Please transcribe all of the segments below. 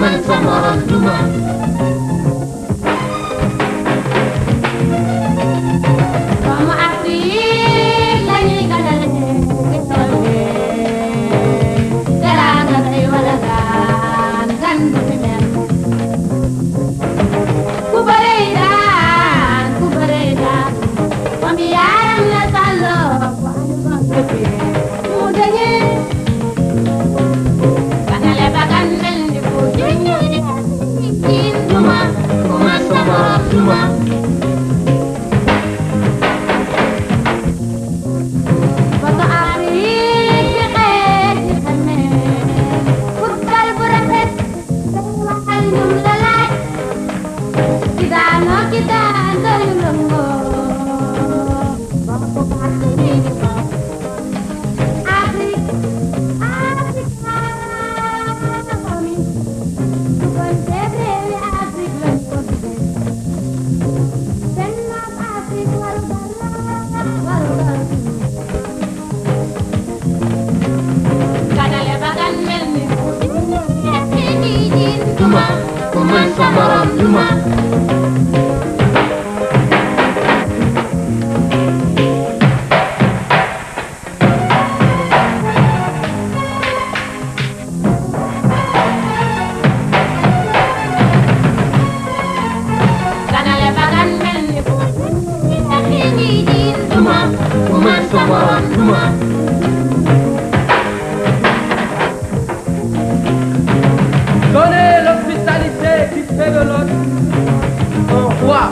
man sa morom duma doomu Afrique lañuy ganale ki tolwe teraanga day wala gaan gan du fi mel ku bëree daan moom yaaram la sàlloo waanu ko ngëpee mu dañee ganale ba gan mel ni ku juñu jiin duma ku man sa morom duma foto Afrique ci xeet ci xamee football bu rafet day waxal ñum la laaj ki daanoo ki daan doyu lëngoo boo ko gàtt ni ñu ko Afrique momi kon seet réewi Afrique lañ ko tuddee seen maam Afrique waru gar ganale ba gan mel ni jiin duma ku man sa morom duma ganale ba gan mel ni jiin duma ku man sa morom duma Donnez l'hospitalité qui fait de l'autre un roi.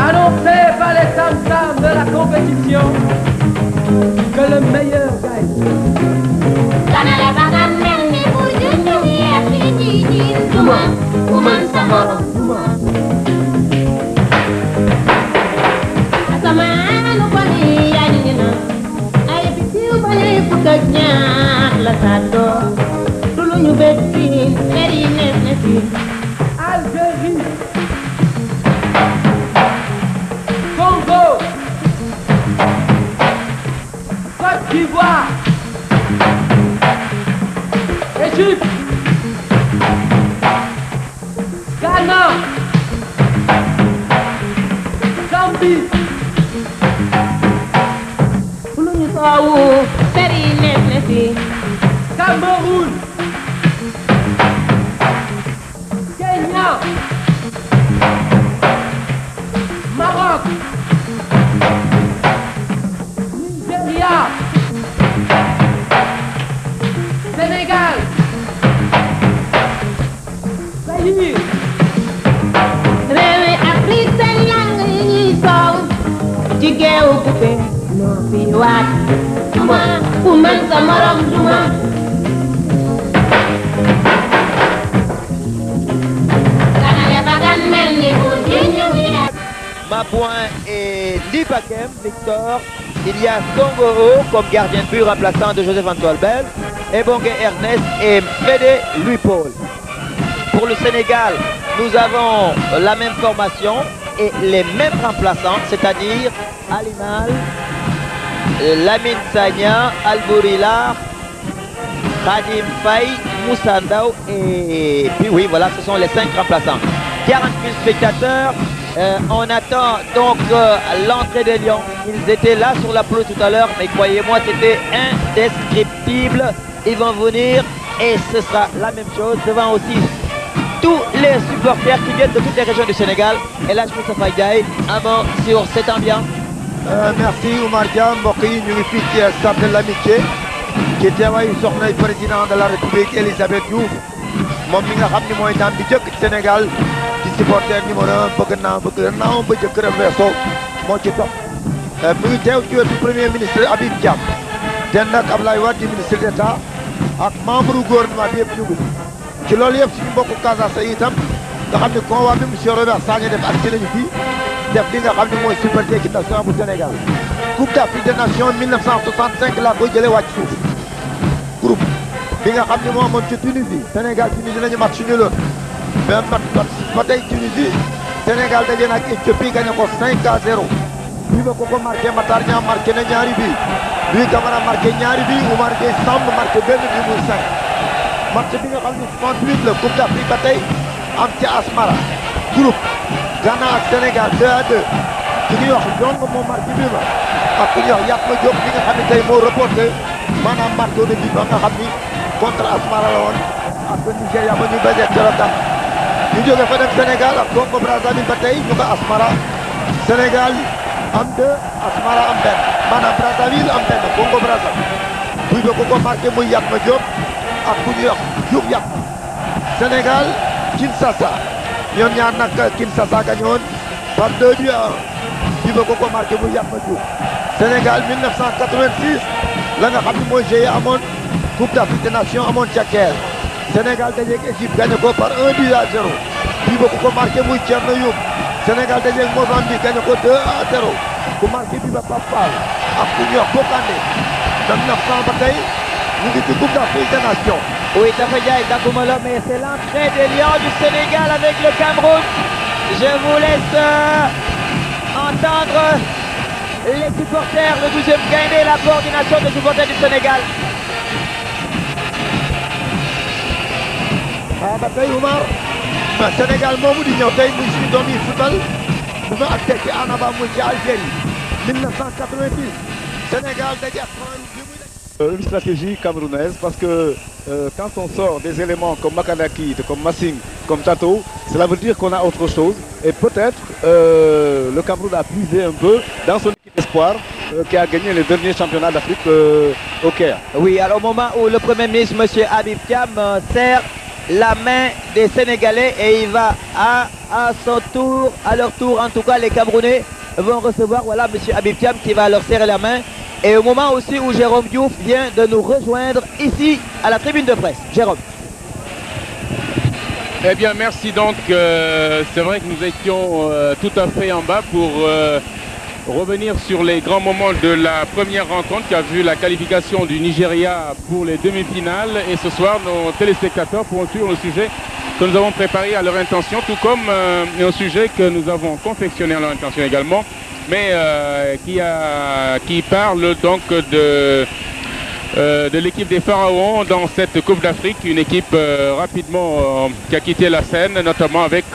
Annoncez par les tam-tams de la compétition que le meilleur gagne. ganale ba gan mel ni bu juñu jiin duma ku man sa morom duma asamaanu ko ni yañu na ay bitiw bale fukk ak ñaar la sàddoo du lu ñu bekki mer yi nees na fi Algérie, Congo, Côte d'Ivoire, Égypte, Ghana, Zambie, du lu ñu soowu mer yi nees na fi Cameroun, Kenya, Maroc, Nigeria, Sénégal, Zaïre, réewi Afrique seen lang yi ñuy soow ci geewu kupe noo fi waat duma ku man sa morom duma ganale ba gan mel ni bu juñu Mapouin et Libakem, Victor. Il y a Songoro comme gardien de but remplaçant de Joseph-Antoine Bell. Et Bongué Ernest et Fédé Louis-Paul. Pour le Sénégal, nous avons la même formation et les mêmes remplaçants, c'est-à-dire Alimal, Lamine Sagna, Albourilar, Khadim Faye, Moussa Ndao et puis oui, voilà, ce sont les 5 remplaçants. 40 000 spectateurs. On attend donc l'entrée des Lions. Ils étaient là sur la pelouse tout à l'heure, mais croyez-moi, c'était indescriptible. Ils vont venir et ce sera la même chose devant aussi tous les supporters qui viennent de toutes les régions du Sénégal. Et là, je vous Ndiaye, un mot sur cette ambiance. Merci Oumar Dia, mbokk yi ñu ngi fii ci stade de l'Amitié ci teewaayu soxna président de la République Elisabeth Diouf moom mi nga xam ni mooy daan bi jëkk ci Sénégal ci supporter numéro 1 bëgg naa ba jëkk weesoo moo ci topp mi ngi teew ci wetu premier ministre Habib Thiam den nag Abdoulaye Wade di ministre d'État ak membre gouvernement bi yëpp ñu ngi ci loolu yëpp suñu mbokku Casamance yi itam nga xam ni convoi bi monsieur Robert Sagna def ak ci nañu fii def li nga xam ne mooy super équipe nationale bu Sénégal Coupe d'Afrique des Nations 1965 laa koy jëlee wàcc suuf groupe bi nga xam ne moo amoon ci Tunisie Sénégal Tunisie lañu match nul mais ba tey Tunisie Sénégal daje na ak Éthiopie gagné ko 5-0 bii ba ko marqué Matar Niang marqué na ñaari bi bii Camara marqué ñaari bi Oumar Gueye Samb marqué benn bi muy 5 match bi nga xam ne 68 la Coupe d'Afrique ba tey am ci Asmara groupe Ghana ak Sénégal 2-2 ki ñuy wax Ndongo moo marqué bi ma ak ku ñuy wax Yatma Diop bi nga xam ne tey moo reporté maanaam marqué de but ba nga xam ni contre Asmara la woon ak Nigéria ba ñu bañ a tax ñu jóge fa dem Sénégal ak Congo Brazzaville ba tey ñu ko Asmara Sénégal am 2 Asmara am benn maanaam Brazzaville am benn Congo Brazzaville buy ba ko marqué muy Yatma Diop ak ku ñuy wax Diouf Yatma Sénégal Kinshasa ñoom ñaar nag Kinshasa gañoon par 2 buts à 1 buy ba ko marqué muy Yatma Diouf Sénégal 1986 la nga xam ne mooy GIE amoon Coupe d'Afrique des Nations amoon ca Caire Sénégal dajeeg Égypte gagné ko par 1 but à 0 buy ba ko marqué muy Thierno Youm Sénégal dajeeg Mozambique gagné ko 2 à 0 ku marqué bi ba Pape Fall ak ku ñuy wax Bokandé 1900 ba tey ñu ngi ci Coupe d'Afrique des Nations. Oui, Tafedia et Dakoumolo, mais c'est l'entrée des Lions du Sénégal avec le Cameroun. Je vous laisse entendre les supporters, le 12e Gaïndé, la coordination des supporters du Sénégal. ba tey Oumar Sénégal moomu di ñëw tey muy suñu doom yi football bu ma ak tekki Annaba muy ci Algérie 1990 Sénégal daje ak une stratégie camerounaise parce que quand on sort des éléments comme Makanaki, comme Massing, comme Tato, cela veut dire qu'on a autre chose et peut-être le Cameroun a puisé un peu dans son équipe espoir qui a gagné les derniers championnats d'Afrique au Caire. Oui, alors au moment où le Premier ministre, M. Habib Thiam, serre la main des Sénégalais et il va à son tour, à leur tour en tout cas, les Camerounais vont recevoir, voilà M. Habib Thiam qui va leur serrer la main. Et au moment aussi où Jérôme Diouf vient de nous rejoindre ici à la tribune de presse. Jérôme. Eh bien merci donc, c'est vrai que nous étions tout à fait en bas pour revenir sur les grands moments de la première rencontre qui a vu la qualification du Nigeria pour les demi-finales. Et ce soir, nos téléspectateurs pourront suivre le sujet que nous avons préparé à leur intention, tout comme un sujet que nous avons confectionné à leur intention également, mais qui parle donc de l'équipe des Pharaons dans cette Coupe d'Afrique, une équipe rapidement qui a quitté la scène, notamment avec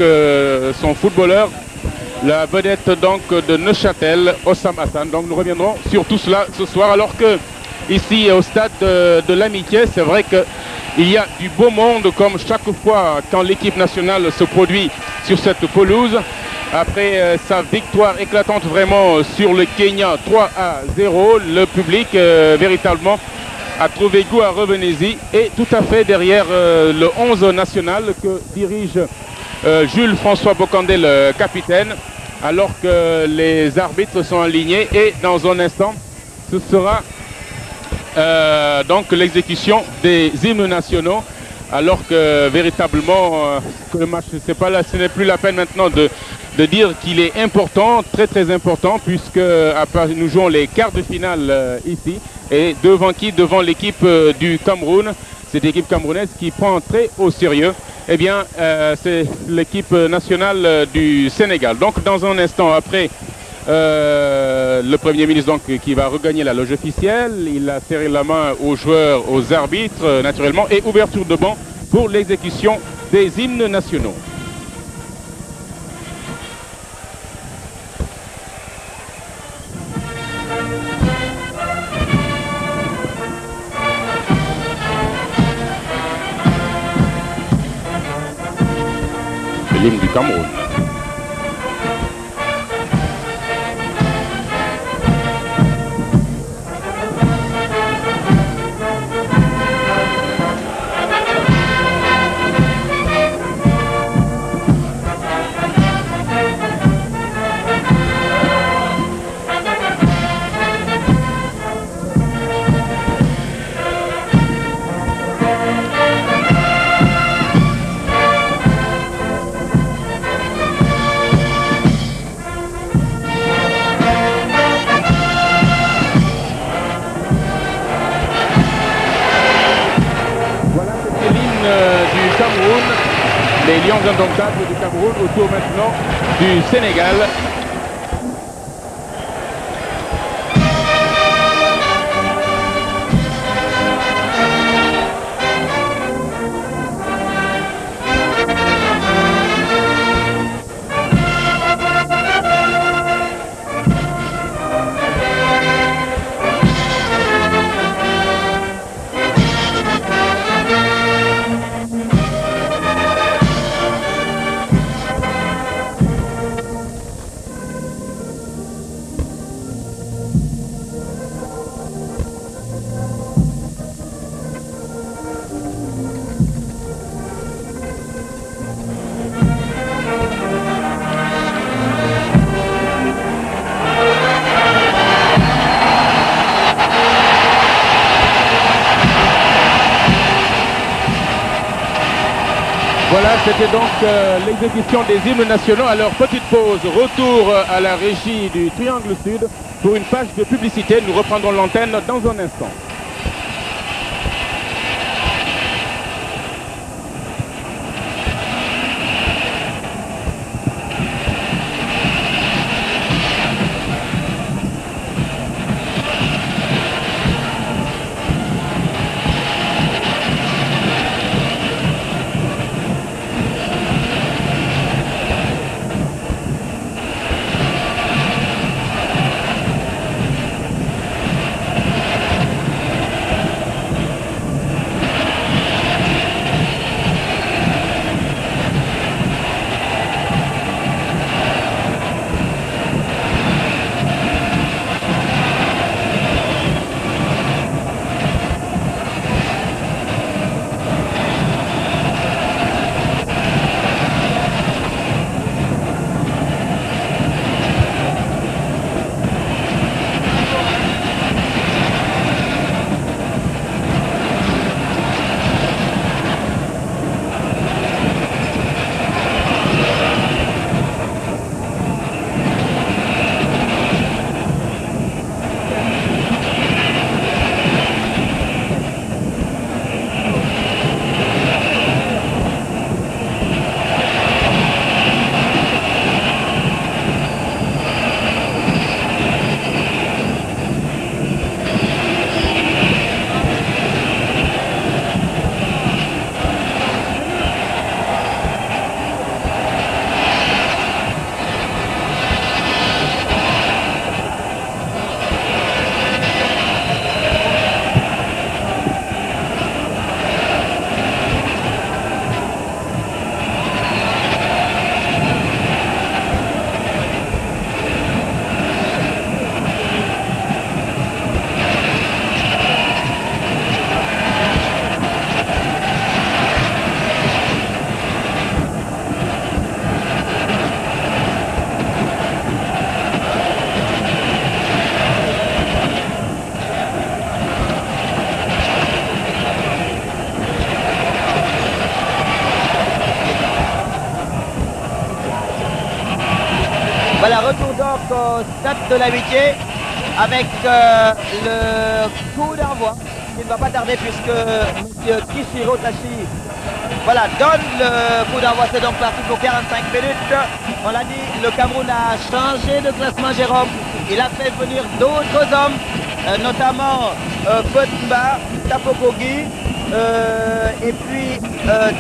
son footballeur, la vedette donc de Neuchâtel, Ossam Hassan. Donc nous reviendrons sur tout cela ce soir, alors que ici au stade de l'Amitié, c'est vrai qu'il y a du beau monde comme chaque fois quand l'équipe nationale se produit sur cette pelouse. Après sa victoire éclatante vraiment sur le Kenya 3-0, le public véritablement a trouvé goût à revenez-y et tout à fait derrière le 11 national que dirige Jules François Bokandé, le capitaine, alors que les arbitres sont alignés et dans un instant ce sera donc l'exécution des hymnes nationaux, alors que véritablement que le match, ce n'est plus la peine maintenant de dire qu'il est important, très très important, puisque nous jouons les quarts de finale ici. Et devant qui? Devant l'équipe du Cameroun, cette équipe camerounaise qui prend très au sérieux. Eh bien, c'est l'équipe nationale du Sénégal. Donc dans un instant, après le Premier ministre donc, qui va regagner la loge officielle, il a serré la main aux joueurs, aux arbitres naturellement, et ouverture de banc pour l'exécution des hymnes nationaux. L'hymne du Cameroun. Les Lions indomptables du Cameroun, autour maintenant du Sénégal. Voilà, c'était donc l'exécution des hymnes nationaux. Alors, petite pause, retour à la régie du Triangle Sud pour une page de publicité. Nous reprendrons l'antenne dans un instant. Voilà, retour donc au stade de l'amitié avec le coup d'envoi qui ne va pas tarder puisque M. Kishiro Tashi voilà, donne le coup d'envoi. C'est donc parti pour 45 minutes. On l'a dit, le Cameroun a changé de classement, Jérôme. Il a fait venir d'autres hommes, notamment Potumba, Tapokogi, et puis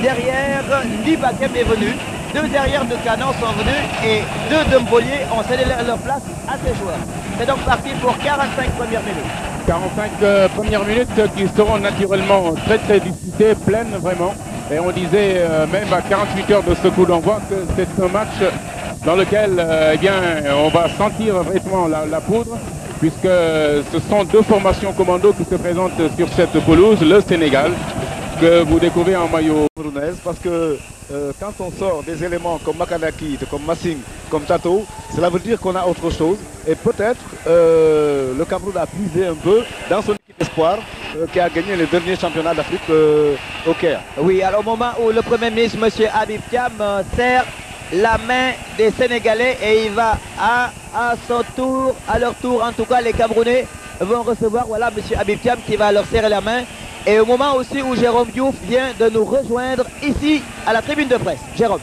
derrière, Libakem est venu. Deux derrière de Canon sont venus et deux de Mbolier ont cédé leur place à ces joueurs. C'est donc parti pour 45 premières minutes. 45 premières minutes qui seront naturellement très disputées, pleines vraiment. Et on disait même à 48 heures de ce coup d'envoi que c'est un match dans lequel eh bien, on va sentir vraiment la poudre, puisque ce sont deux formations commando qui se présentent sur cette pelouse, le Sénégal, que vous découvrez en maillot camerounaise, parce que quand on sort des éléments comme Makanaki, comme Massing, comme Tato, cela veut dire qu'on a autre chose. Et peut-être le Cameroun a puisé un peu dans son équipe espoir qui a gagné les derniers championnats d'Afrique au Caire. Oui, alors au moment où le Premier ministre, M. Habib Thiam, serre la main des Sénégalais et il va à son tour, à leur tour en tout cas, les Camerounais vont recevoir, voilà, M. Habib Thiam qui va leur serrer la main. Et au moment aussi où Jérôme Diouf vient de nous rejoindre ici à la tribune de presse. Jérôme.